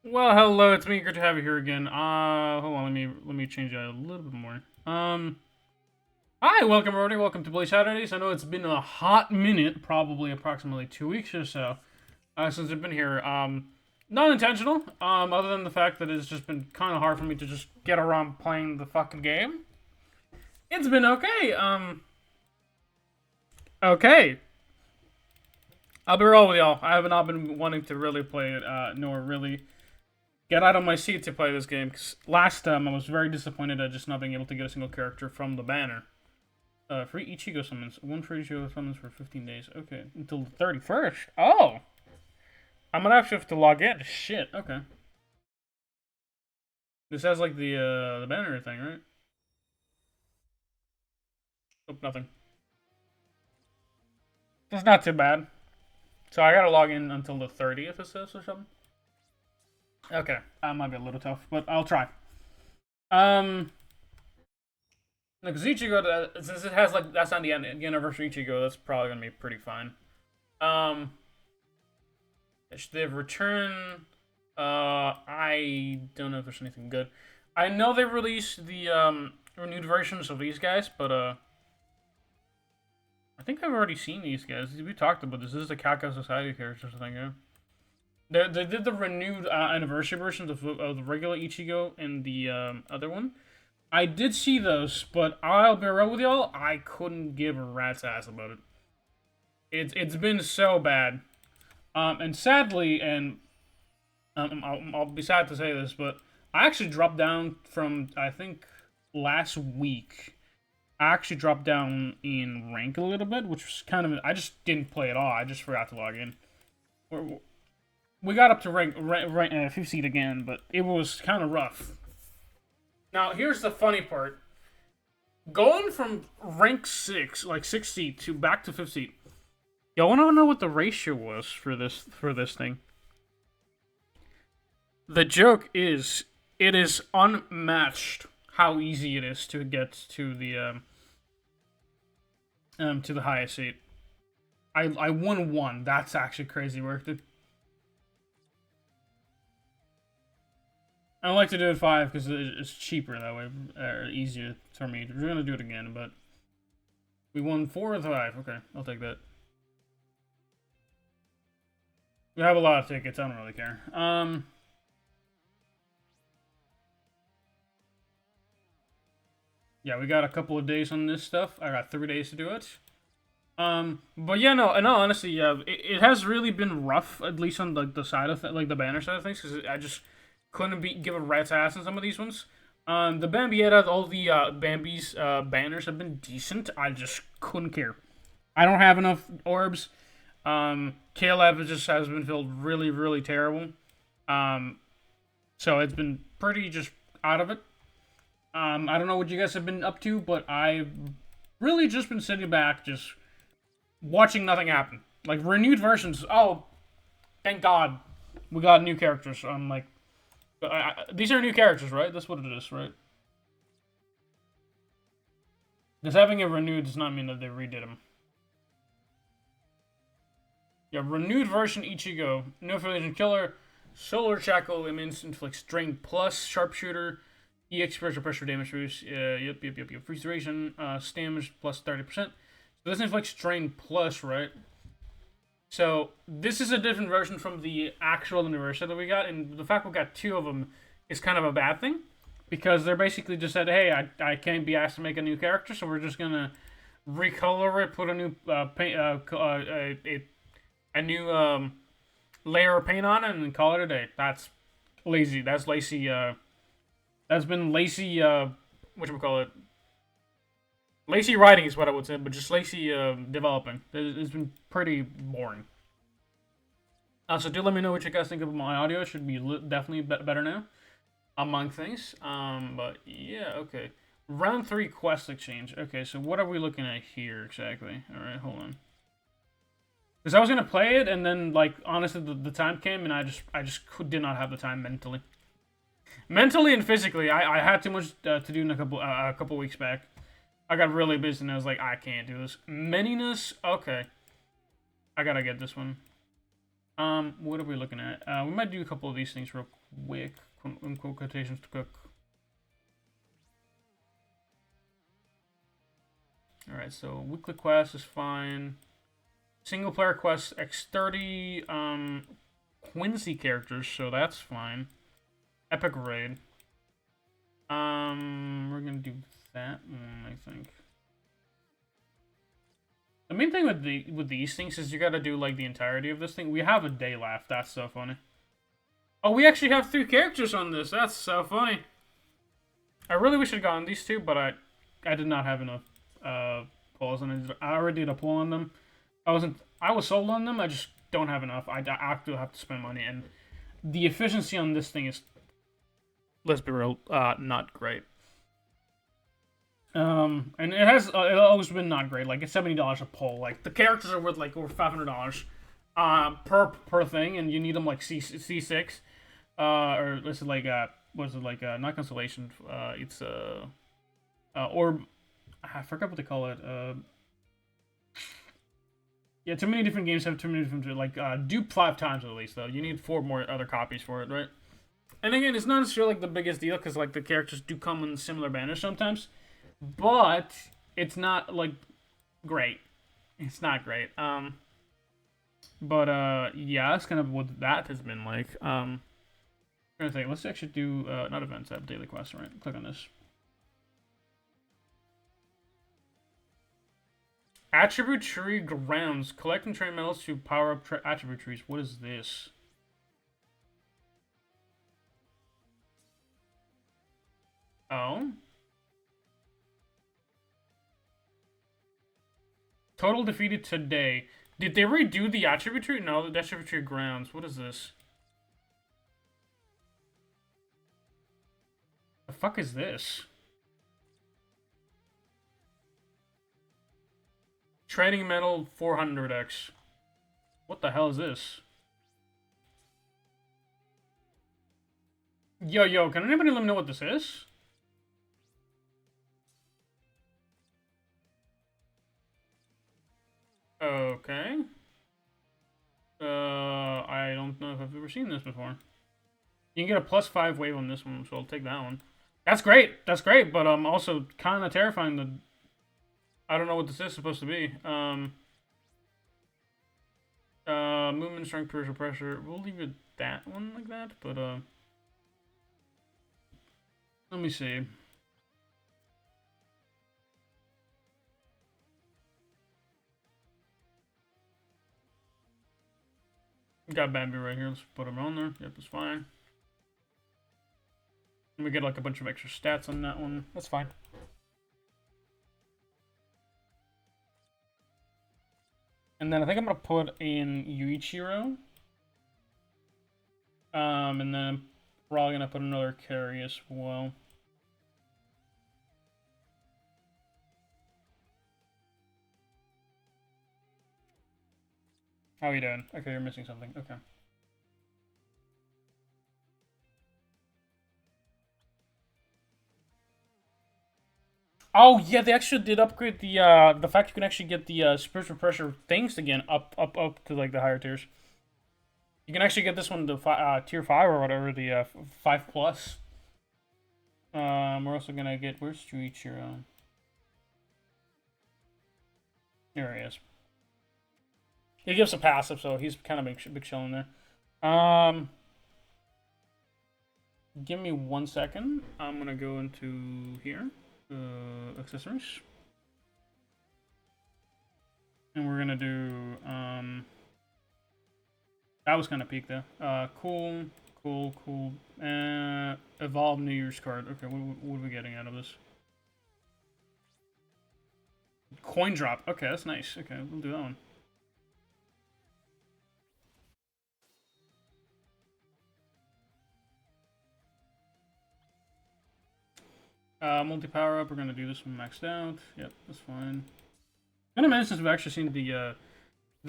Well, hello, it's me. Good to have you here again. Hold on, let me change that a little bit more. Hi, welcome everybody. Welcome to Bleach Saturdays. I know it's been a hot minute, probably approximately 2 weeks or so, since I've been here. Not intentional. Other than the fact that it's just been kind of hard for me to just get around playing the fucking game. It's been okay. Okay. I'll be real with y'all. I have not been wanting to really play it, nor really get out of my seat to play this game, because last time I was very disappointed at just not being able to get a single character from the banner. Free Ichigo summons. One free Ichigo summons for 15 days. Okay, until the 31st. Oh! I'm gonna actually have to log in. Shit, okay. This has like the banner thing, right? Oh, nothing. That's not too bad. So I gotta log in until the 30th, it says, or something? Okay, that might be a little tough, but I'll try. Because Ichigo, since it has like that's on the anniversary Ichigo, that's probably gonna be pretty fine. They've returned. I don't know if there's anything good. I know they released the renewed versions of these guys, but I think I've already seen these guys. We talked about this. This is the Kaka Society characters, I think. Yeah. They did the renewed anniversary versions of the regular Ichigo and the other one. I did see those, but I'll be real with y'all, I couldn't give a rat's ass about it. It's been so bad. And sadly, and I'll be sad to say this, but I actually dropped down from, I think, last week. I actually dropped down in rank a little bit, which was kind of, I just didn't play at all. I just forgot to log in. We got up to rank 50 again, but it was kind of rough. Now, here's the funny part. Going from rank 6, like 60, to back to 50. Y'all want to know what the ratio was for this thing? The joke is, it is unmatched how easy it is to get to the highest seat. I won one. That's actually crazy work, dude. I like to do it 5 because it's cheaper that way, or easier for me. We're gonna do it again, but we won 4 of 5. Okay, I'll take that. We have a lot of tickets. I don't really care. Yeah, we got a couple of days on this stuff. I got 3 days to do it. But yeah, no, honestly, yeah, it has really been rough, at least on the side of like the banner side of things, because I just couldn't give a rat's ass on some of these ones. The Bambietta, all the Bambi's banners have been decent. I just couldn't care. I don't have enough orbs. KLAB just has been filled really, really terrible. So it's been pretty just out of it. I don't know what you guys have been up to, but I've really just been sitting back, just watching nothing happen. Like, renewed versions. Oh, thank God. We got new characters. I'm like, these are new characters, right? That's what it is, right? Just having it renewed does not mean that they redid them. Yeah, renewed version Ichigo. No affiliation killer. Solar Shackle, Immense Inflicts Drain Plus. Sharpshooter. EX pressure damage reduce. Yep. Freeze duration. Stamina plus 30%. So this inflicts Drain Plus, right? So this is a different version from the actual anniversary that we got, and the fact we got 2 of them is kind of a bad thing, because they're basically just said, hey, I can't be asked to make a new character, so we're just gonna recolor it, put a new a new layer of paint on it, and call it a day. That's lazy. That's lazy. That's been lazy. Whatchamacallit? Lazy writing is what I would say, but just lazy developing. It's been pretty boring. So do let me know what you guys think of my audio. It should be definitely better now, among things. But yeah, okay. Round 3 quest exchange. Okay, so what are we looking at here exactly? All right, hold on. Because I was gonna play it, and then like honestly, the time came, and I just did not have the time mentally. Mentally and physically, I had too much to do in a couple weeks back. I got really busy and I was like, I can't do this. Meninas? Okay. I gotta get this one. What are we looking at? We might do a couple of these things real quick. Quote quotations to cook. Alright, so weekly quest is fine. Single player quest X30 Quincy characters, so that's fine. Epic raid. We're gonna do that one, I think. The main thing with these things is you gotta do like the entirety of this thing. We have a day left. That's so funny. Oh, we actually have 3 characters on this. That's so funny. I really wish I'd gotten these 2, but I did not have enough pulls, and I already did a pull on them. I was sold on them. I just don't have enough. I actually have to spend money, and the efficiency on this thing is, let's be real, not great. And it has always been not great. Like, it's $70 a pull. Like, the characters are worth like over $500 per thing, and you need them like C6, or this is like was it like not constellation? It's or I forgot what they call it. Yeah, too many different games have too many different, like, dupe 5 times at least, though. You need 4 more other copies for it, right? And again, it's not necessarily, like, the biggest deal, because, like, the characters do come in similar banners sometimes. But, it's not, like, great. It's not great. But, yeah, that's kind of what that has been like. I'm trying to think. Let's actually do, not events, daily quests, right? Click on this. Attribute tree grounds. Collect and trade metals to power up attribute trees. What is this? Oh. Total defeated today. Did they redo the attribute tree? No, the attribute tree grounds. What is this? The fuck is this? Trading metal 400x. What the hell is this? Yo, can anybody let me know what this is? Okay. I don't know if I've ever seen this before. You can get a +5 wave on this one, so I'll take that one. That's great, but also kind of terrifying that I don't know what this is supposed to be. Movement, strength, pressure. We'll leave it that one like that, but let me see. Got Bambi right here. Let's put him on there. Yep, that's fine. And we get like a bunch of extra stats on that one. That's fine. And then I think I'm gonna put in Yuichiro. And then I'm probably gonna put another carry as well. How are you doing? Okay, you're missing something. Okay. Oh yeah, they actually did upgrade the fact you can actually get the spiritual pressure things again up to like the higher tiers. You can actually get this one to tier 5 or whatever, the 5+. We're also gonna get, where's Juichiro? There he is. He gives a passive, so he's kind of big chilling there. Give me 1 second. I'm gonna go into here, accessories, and we're gonna do that was kind of peak though. Cool. Evolve New Year's card. Okay, what are we getting out of this? Coin drop. Okay, that's nice. Okay, we'll do that one. Multi power up. We're gonna do this one maxed out. Yep, that's fine. Been a minute since we've actually seen the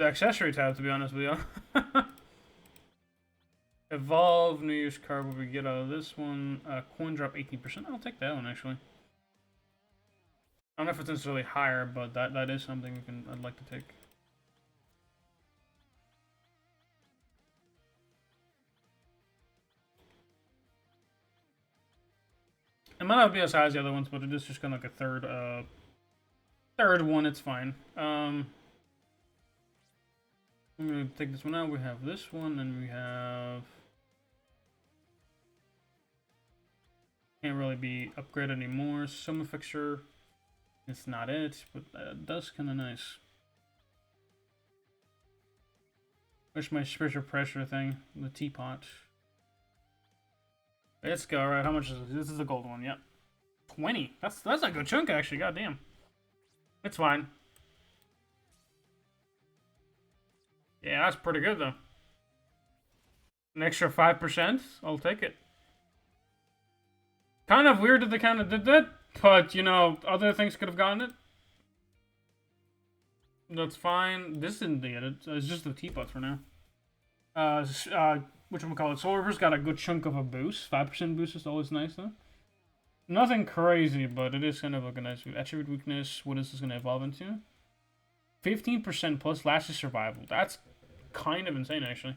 accessory tab, to be honest with you. Evolve New Year's card. What we get out of this one? Coin drop 18%. I'll take that one actually. I don't know if it's necessarily higher, but that is something I'd like to take. might not be as high as the other ones, but it is just kind of like a third one. It's fine. I'm gonna take this one out. We have this one, and we have. Can't really be upgraded anymore. Summer fixture. It's not it, but that's kind of nice. Where's my spiritual pressure thing? The teapot. Let's go. All right, how much is this? This is the gold one. Yep, 20. That's a good chunk actually. Goddamn. It's fine. Yeah, that's pretty good though. An extra 5%. I'll take it. Kind of weird that they kind of did that, but you know, other things could have gotten it. That's fine. This isn't the edit. It's just the teapot for now. Whatchamacallit, Soul Reaper's got a good chunk of a boost. 5% boost is always nice though. Nothing crazy, but it is kind of like a nice attribute weakness. What is this going to evolve into? 15% plus lasting survival. That's kind of insane actually.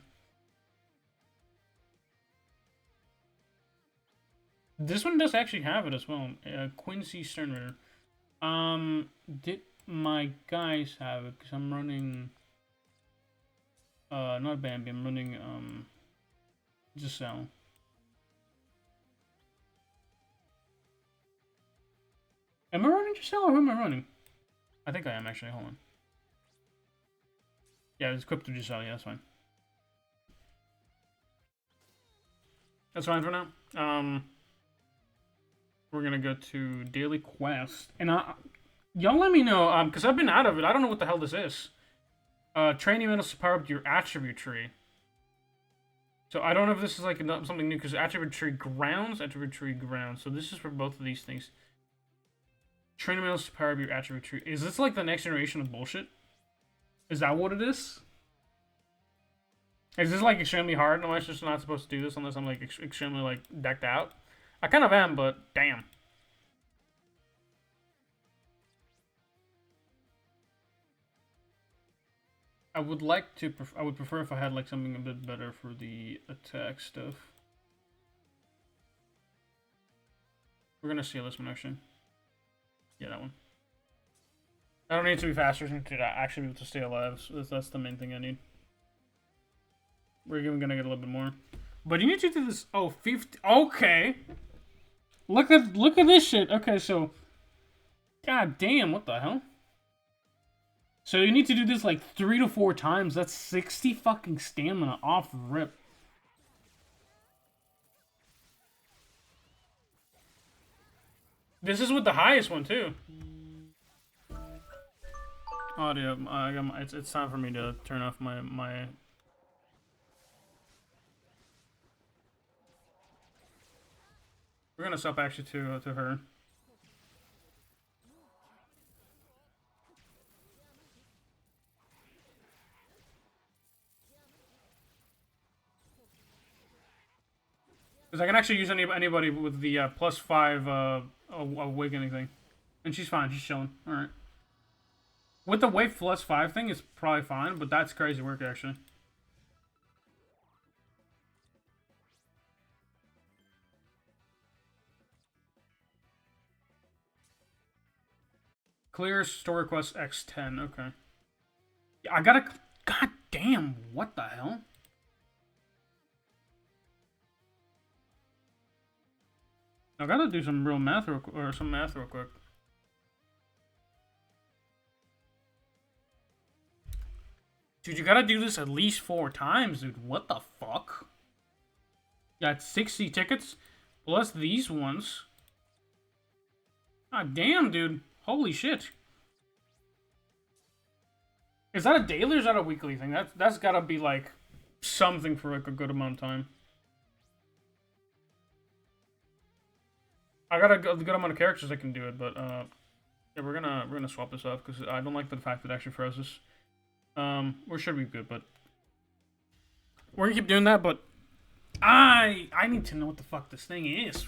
This one does actually have it as well. Quincy Sternritter. Did my guys have it? Because I'm running... not Bambi, I'm running, Giselle. Am I running Giselle or who am I running? I think I am actually, hold on. Yeah, it's equipped to Giselle, yeah, that's fine. That's fine for now. We're gonna go to Daily Quest. And y'all let me know, because I've been out of it. I don't know what the hell this is. Training metals to power up your attribute tree. So I don't know if this is like something new, because attribute tree grounds. So this is for both of these things. Training metals to power up your attribute tree. Is this like the next generation of bullshit? Is that what it is? Is this like extremely hard? Am I just not supposed to do this unless I'm like extremely like decked out? I kind of am, but damn. I would like to. I would prefer if I had like something a bit better for the attack stuff. We're gonna steal this one actually. Yeah, that one. I don't need to be faster. I need to actually be able to stay alive. So that's the main thing I need. We're even gonna get a little bit more, but you need to do this. Oh, 50. Okay. Look at this shit. Okay, so. God damn! What the hell? So you need to do this like 3 to 4 times. That's 60 fucking stamina off rip. This is with the highest one too. Audio. It's time for me to turn off my. We're gonna stop actually to her. Because I can actually use anybody with the +5 awakening thing. And she's fine, she's chilling. Alright. With the wave +5 thing, it's probably fine, but that's crazy work actually. Clear story quest X10, okay. Yeah, I gotta... God damn, what the hell? I gotta do some real math real quick. Dude, you gotta do this at least 4 times, dude. What the fuck? Got 60 tickets plus these ones. God damn, dude. Holy shit. Is that a daily or is that a weekly thing? That's gotta be like something for like a good amount of time. I got a good amount of characters that can do it, but yeah, we're gonna swap this off because I don't like the fact that it actually froze us. We should be good, but we're gonna keep doing that. But I need to know what the fuck this thing is.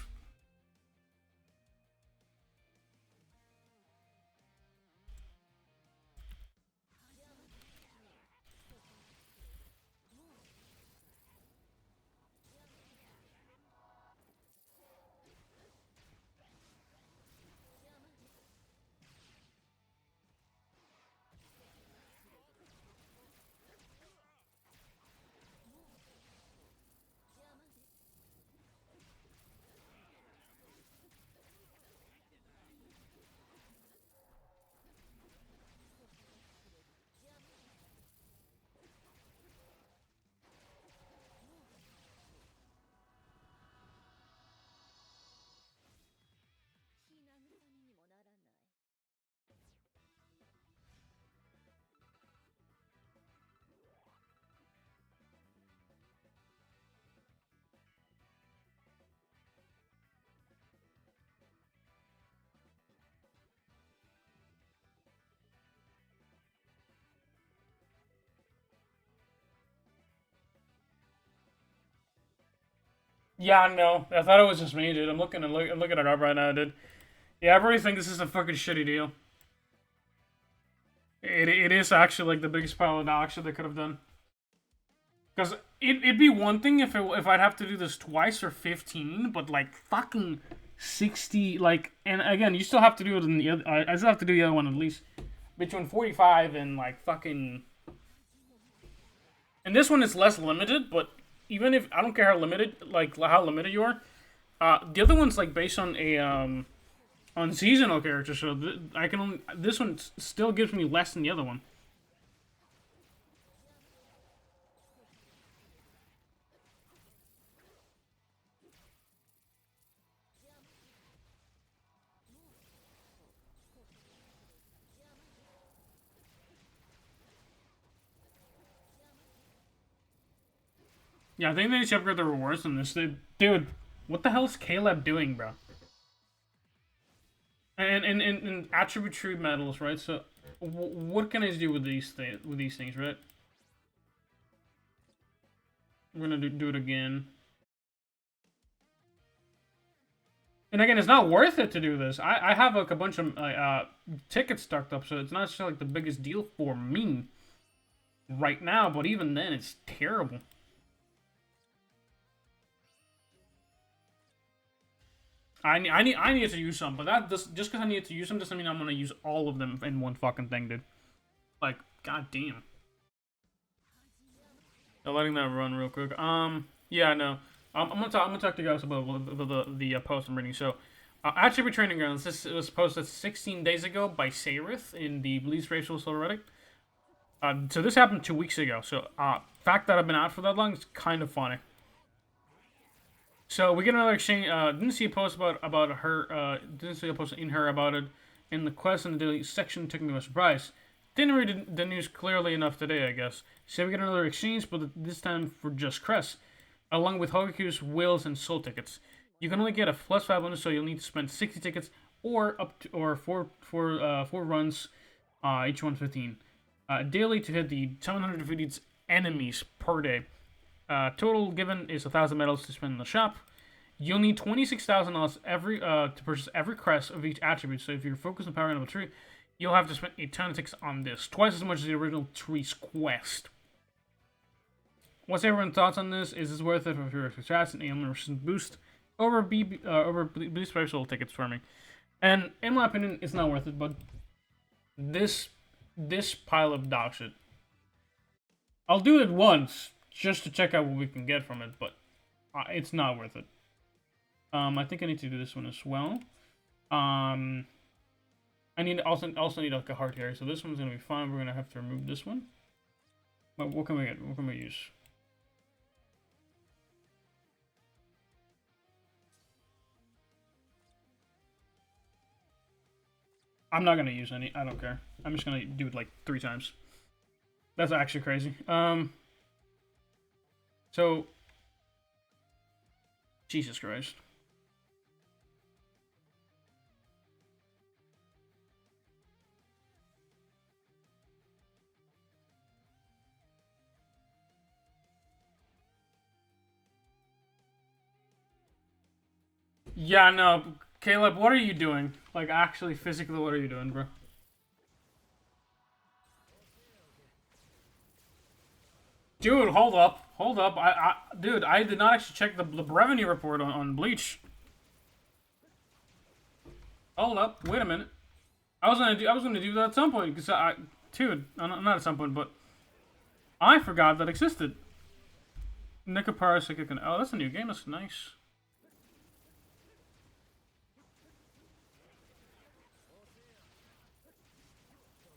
Yeah, no. I thought it was just me, dude. I'm looking it up right now, dude. Yeah, I really think this is a fucking shitty deal. It is actually like the biggest pile of dog shit they could have done. Because it'd be one thing if I'd have to do this twice or 15, but like fucking 60, like, and again, you still have to do it in the other, I still have to do the other one at least between 45 and like fucking, and this one is less limited, but even if, I don't care how limited, like how limited you are, the other one's like based on a, on seasonal characters, so I can only, this one still gives me less than the other one. Yeah, I think they should upgrade the rewards in this. Dude, what the hell is KLAB doing, bro? And attribute tree medals, right? So, what can I do with these things, right? We're gonna do it again. And again, it's not worth it to do this. I have like a bunch of tickets stacked up, so it's not just like the biggest deal for me right now. But even then, it's terrible. I need to use some, but just because I need to use them doesn't mean I'm gonna use all of them in one fucking thing, dude. Like, goddamn. Letting that run real quick. Yeah, no. I'm gonna talk to you guys about the post I'm reading. So, attribute training grounds. This was posted 16 days ago by Sairith in the Bleach Bravesouls subreddit. So this happened 2 weeks ago. So, fact that I've been out for that long is kind of funny. So we get another exchange. Didn't see a post about her. Didn't see a post in her about it in the quest in the daily section. Took me by surprise. Didn't read the news clearly enough today, I guess. So we get another exchange, but this time for just Crest, along with Hogaku's wills and soul tickets. You can only get a +5 bonus, so you'll need to spend 60 tickets or four runs, each one 15 daily to hit the 700 defeated enemies per day. Total given is 1,000 medals to spend in the shop. You'll need 26,000 every to purchase every crest of each attribute. So if you're focused on power level 3, you'll have to spend a ton of tickets on this, twice as much as the original tree's quest. What's everyone's thoughts on this? Is this worth it for your stats and aim resistance boost over Bleach special tickets for me? And in my opinion, it's not worth it. But this pile of dog shit, I'll do it once just to check out what we can get from it, but it's not worth it. I think I need to do this one as well. I need also need like a heart here, so this one's gonna be fine. We're gonna have to remove this one. But what can we get? What can we use? I'm not gonna use any. I don't care. I'm just gonna do it like 3 times. That's actually crazy. So, Jesus Christ. Yeah, no, Caleb, what are you doing? Like, actually, physically, what are you doing, bro? Dude, hold up. Hold up. Dude, I did not actually check the revenue report on Bleach. Hold up. Wait a minute. I was gonna do that at some point, because dude, not at some point, but I forgot that existed. Nikopara. Oh, that's a new game. That's nice.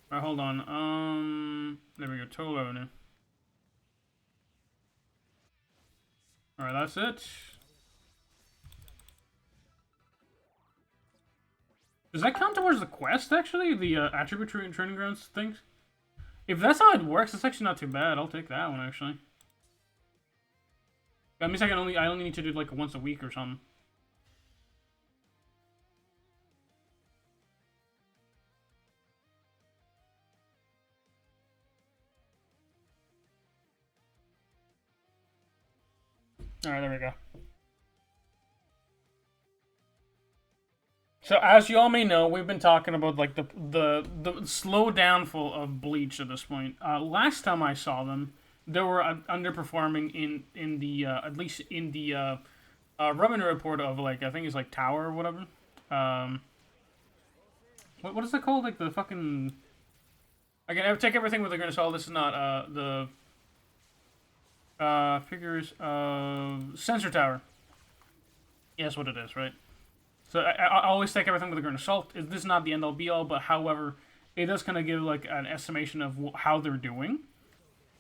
Alright, hold on. There we go. Total revenue. Alright, that's it. Does that count towards the quest, actually? The attribute training grounds things? If that's how it works, it's actually not too bad. I'll take that one, actually. That means I only need to do it like once a week or something. Alright, there we go. So as you all may know, we've been talking about like the slow downfall of Bleach at this point. Last time I saw them, they were underperforming in the at least in the revenue report of like I think it's like Tower or whatever. Um, what is it called? Like the fucking. Again, take everything with a grain of salt. This is not the figures of Sensor Tower. Yes, what it is, right? So I always take everything with a grain of salt. This is not the end all be all, but however, it does kind of give like an estimation of how they're doing,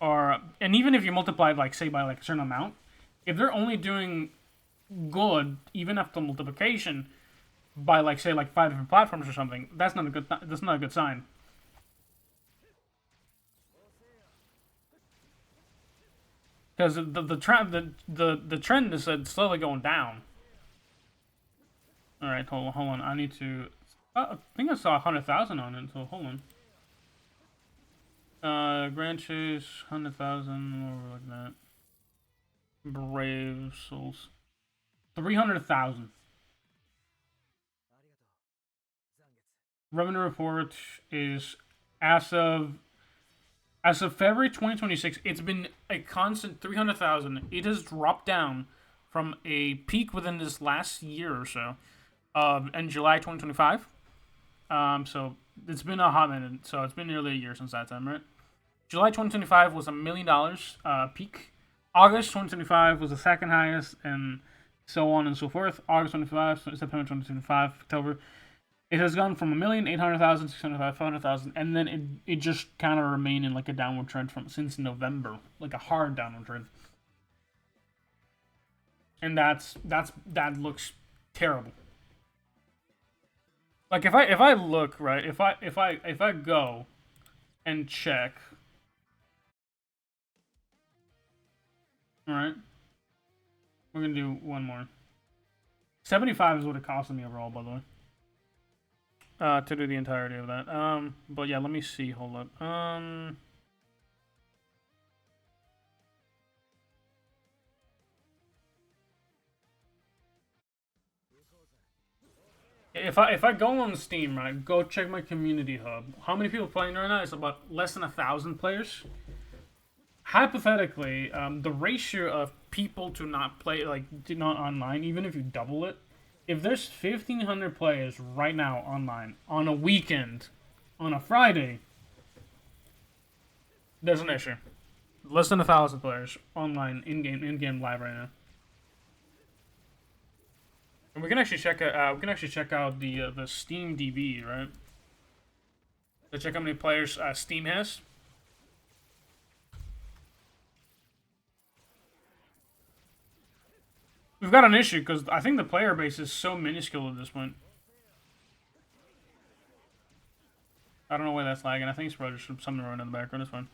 and even if you multiply like say by like a certain amount, if they're only doing good even after multiplication by like say like 5 different platforms or something, that's not a good sign. Because the trend is slowly going down. All right, hold on. I need to. I think I saw 100,000 on it. So hold on. Grand Chase 100,000 over like that. Brave Souls 300,000. Revenue report is as of February 2026, it's been a constant 300,000. It has dropped down from a peak within this last year or so, in July 2025. So it's been a hot minute. So it's been nearly a year since that time, right? July 2025 was $1 million peak. August 2025 was the second highest, and so on and so forth. August 25, September 2025, October. It has gone from 1,800,000, 600,000, 500,000, and then it just kind of remained in like a downward trend since November, like a hard downward trend. And that looks terrible. Like if I look right, if I go and check, all right, we're gonna do one more. 75 is what it costed me overall, by the way. To do the entirety of that. But yeah, let me see. Hold up. If I go on Steam, right, go check my community hub. How many people playing right now? It's about less than 1,000 players. Hypothetically, the ratio of people to not play, like, not online, even if you double it, if there's 1,500 players right now online on a weekend, on a Friday, there's an issue. Less than 1,000 players online in-game live right now. And we can actually check out. We can actually check out the Steam DB, right? To check how many players Steam has. We've got an issue because I think the player base is so minuscule at this point. I don't know why that's lagging. I think it's probably just something running in the background. It's fine.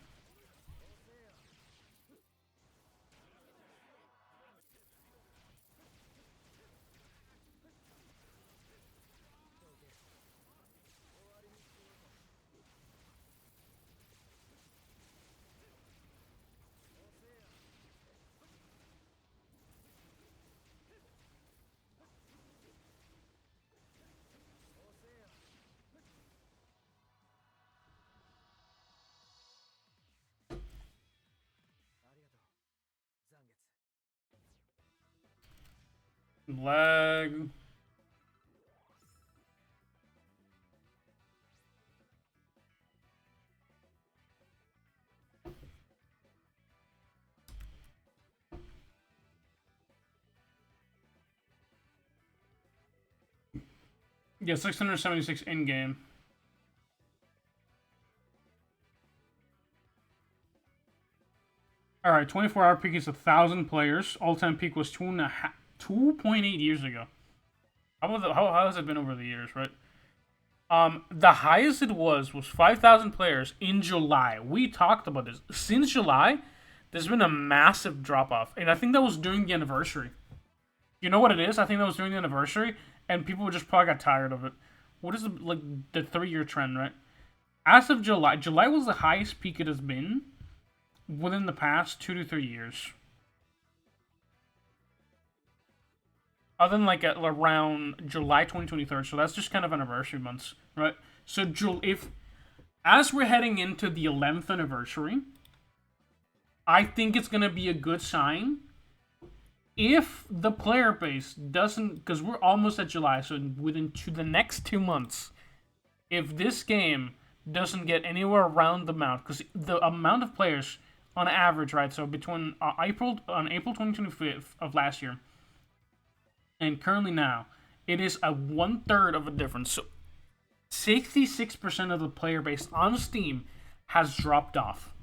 Lag. Yeah, 676 in game. All right, 24-hour peak is 1,000 players. All-time peak was 2.8 years ago. How has it been over the years, right? The highest it was 5,000 players in July. We talked about this. Since July, there's been a massive drop-off. And I think that was during the anniversary. You know what it is? I think that was during the anniversary, and people just probably got tired of it. What is the 3-year trend, right? As of July was the highest peak it has been within the past 2 to 3 years. other than like around July 2023. So that's just kind of anniversary months, right? So if as we're heading into the 11th anniversary, I think it's gonna be a good sign if the player base doesn't, because we're almost at July, so within the next 2 months, if this game doesn't get anywhere around the amount, because the amount of players on average, right? So between April 2025 of last year and currently now, it is a 1/3 of a difference. So 66% of the player base on Steam has dropped off.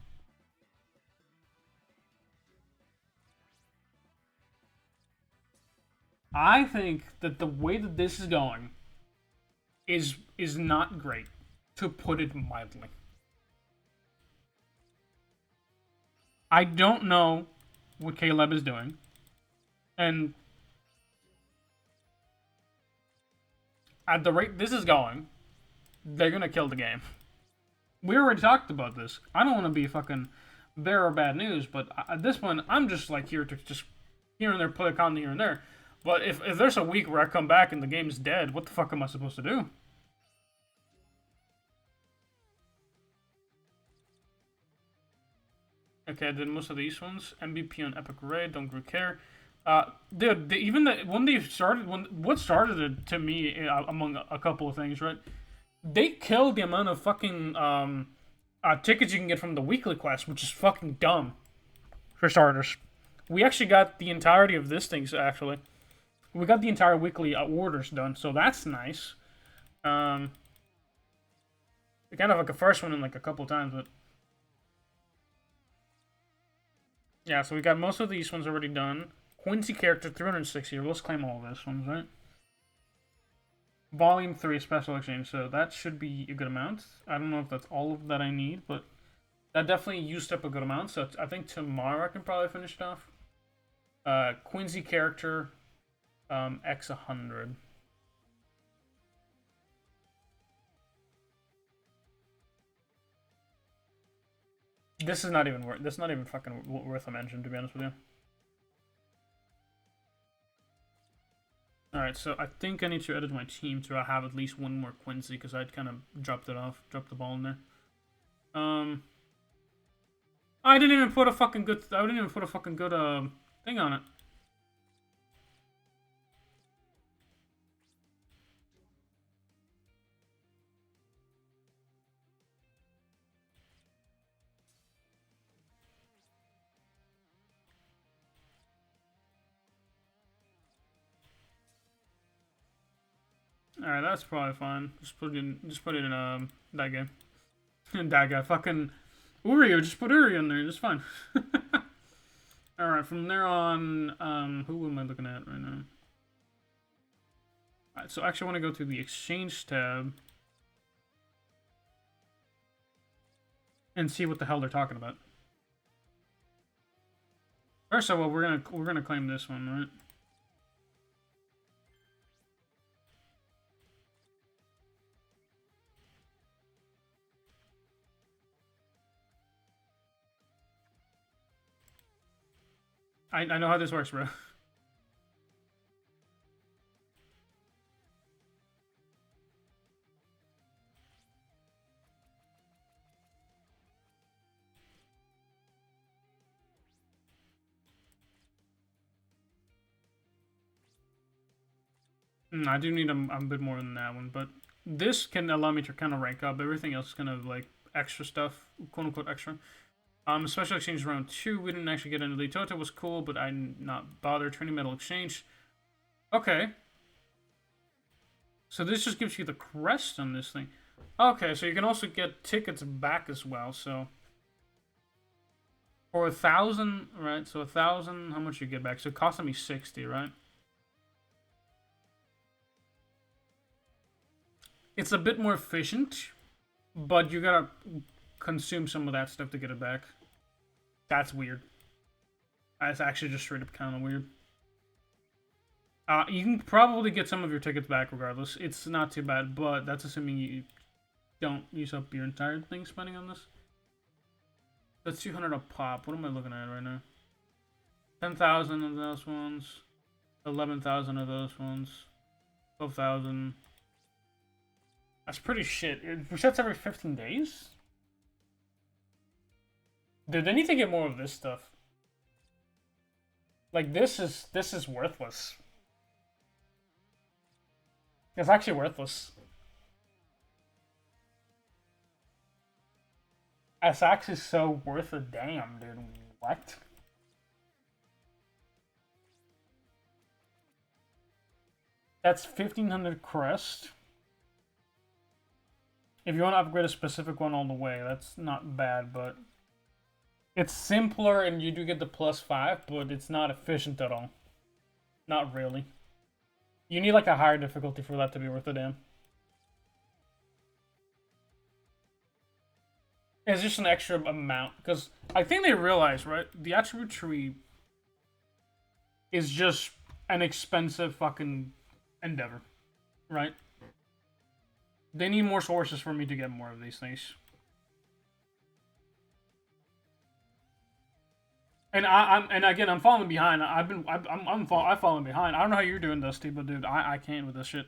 I think that the way that this is going is not great, to put it mildly. I don't know what KLAB is doing, and at the rate this is going, they're gonna kill the game. We already talked about this. I don't want to be fucking bearer of bad news, but at this point, I'm just like here to just here and there play a content here and there. But if there's a week where I come back and the game's dead, what the fuck am I supposed to do? Okay, I did most of these ones. MVP on Epic Raid, don't really care. Dude, what started it to me among a couple of things, right? They killed the amount of fucking tickets you can get from the weekly quest, which is fucking dumb. For starters, we actually got the entirety of this thing. Actually, we got the entire weekly orders done, so that's nice. Kind of like a first one in like a couple times, but yeah. So we got most of these ones already done. Quincy character 360. Let's claim all of this ones, right? Volume 3 special exchange, so that should be a good amount. I don't know if that's all of that I need, but that definitely used up a good amount, so I think tomorrow I can probably finish it off. Quincy character, X100. This is not even worth. This is not even fucking worth a mention, to be honest with you. Alright, so I think I need to edit my team to have at least one more Quincy, because I'd kind of dropped the ball in there. I didn't even put a fucking good thing on it. Alright, that's probably fine. Just put it in that game. That guy, fucking Uryu, just put Uryu in there, just fine. Alright, from there on, who am I looking at right now? Alright, so actually I want to go to the exchange tab and see what the hell they're talking about. First of all, we're gonna claim this one, right? I know how this works, bro. I do need a bit more than that one, but this can allow me to kind of rank up. Everything else is kind of like extra stuff, quote unquote extra. Special exchange round 2, we didn't actually get into the Toto was cool, but I did not bother. Training metal exchange. Okay. So this just gives you the crest on this thing. Okay, so you can also get tickets back as well, so for 1,000, right? So 1,000, how much you get back? So it costed me 60, right? It's a bit more efficient, but you gotta consume some of that stuff to get it back. That's weird. That's actually just straight up kind of weird. You can probably get some of your tickets back regardless. It's not too bad, but that's assuming you don't use up your entire thing spending on this. That's 200 a pop. What am I looking at right now? 10,000 of those ones. 11,000 of those ones. 12,000. That's pretty shit. It resets every 15 days? Dude, they need to get more of this stuff. Like, this is worthless. It's actually worthless. It's actually so worth a damn, dude. What? That's 1,500 crest. If you want to upgrade a specific one all the way, that's not bad, but it's simpler and you do get the +5, but it's not efficient at all. Not really. You need like a higher difficulty for that to be worth a damn. It's just an extra amount, because I think they realize, right? The attribute tree is just an expensive fucking endeavor, right? They need more sources for me to get more of these things. And I'm falling behind. I'm falling behind. I don't know how you're doing, Dusty, but dude, I can't with this shit.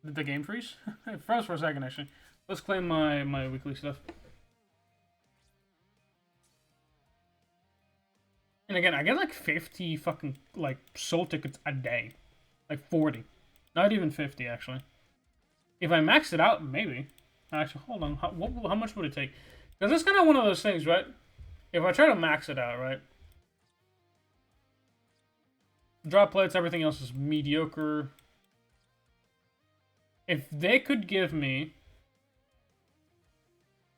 Did the game freeze? It froze for a second, actually. Let's claim my weekly stuff. And again, I get like 50 fucking like soul tickets a day, like 40, not even 50 actually. If I max it out, maybe. Actually, hold on. How much would it take? Because it's kind of one of those things, right? If I try to max it out, right? Drop plates, everything else is mediocre. If they could give me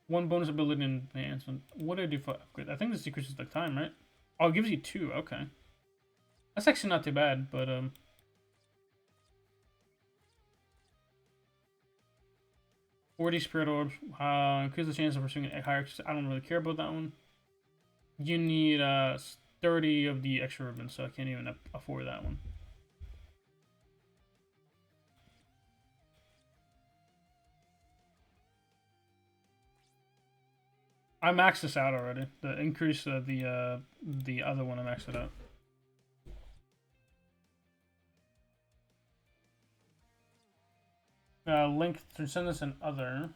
one bonus ability enhancement, what do I do for upgrade? I think this decreases the time, right? Oh, it gives you 2. Okay. That's actually not too bad, but 40 spirit orbs. Increase the chance of pursuing a higher. I don't really care about that one. You need 30 of the extra ribbons, so I can't even afford that one. I maxed this out already. The increase of the other one, I maxed it out. Link to send this an other.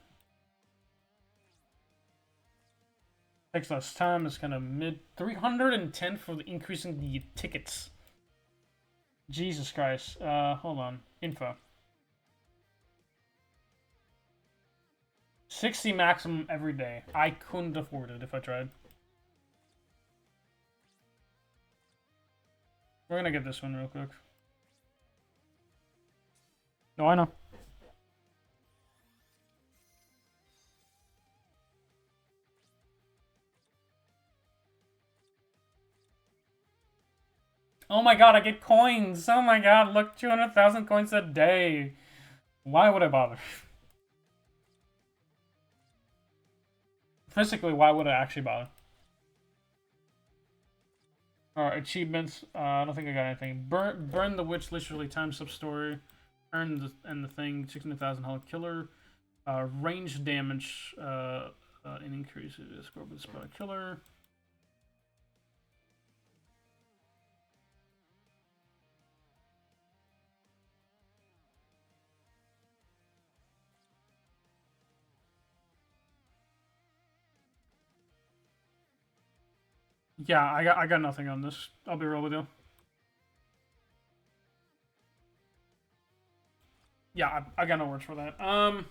Takes less time. It's kind of mid 310 for the increasing the tickets. Jesus Christ. Hold on. Info. 60 maximum every day. I couldn't afford it if I tried. We're gonna get this one real quick. No, I know. Oh my god, I get coins! Oh my god, look, 200,000 coins a day! Why would I bother? Physically, why would I actually bother? Alright, achievements. I don't think I got anything. Burn the witch, literally time sub story. Earn the thing, 16,000 health killer. Range damage, and increases. Score with spell killer. Yeah, I got nothing on this. I'll be real with you. Yeah, I got no words for that. Well,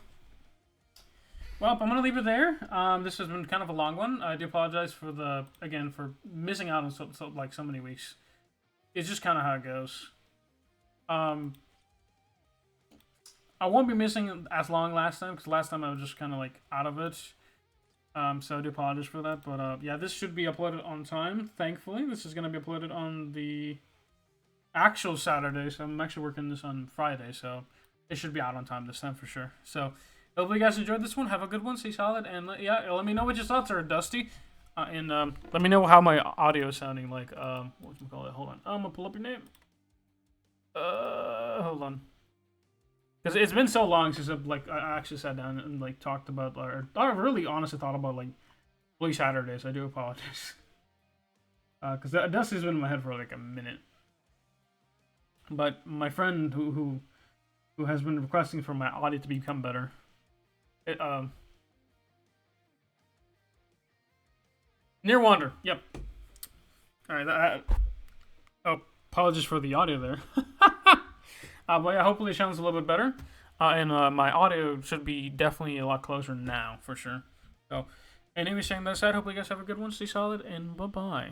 I'm gonna leave it there. This has been kind of a long one. I do apologize for for missing out on so many weeks. It's just kind of how it goes. I won't be missing as long last time because last time I was just kind of like out of it. So I do apologize for that, but yeah, this should be uploaded on time. Thankfully, this is gonna be uploaded on the actual Saturday. So I'm actually working this on Friday, so it should be out on time this time for sure. So hopefully you guys enjoyed this one. Have a good one. Stay solid, and yeah, let me know what your thoughts are, Dusty, and let me know how my audio is sounding like. What's we call it? Hold on. I'm gonna pull up your name. Hold on. Because it's been so long since I actually sat down and like talked about, or I really honestly thought about like Bleach Saturdays. I do apologize. Because Dusty's been in my head for like a minute. But my friend who has been requesting for my audio to become better. Near Wander. Yep. All right. Apologies for the audio there. But yeah, hopefully it sounds a little bit better. And my audio should be definitely a lot closer now, for sure. So, anyway, saying that said, hopefully you guys have a good one. Stay solid, and bye-bye.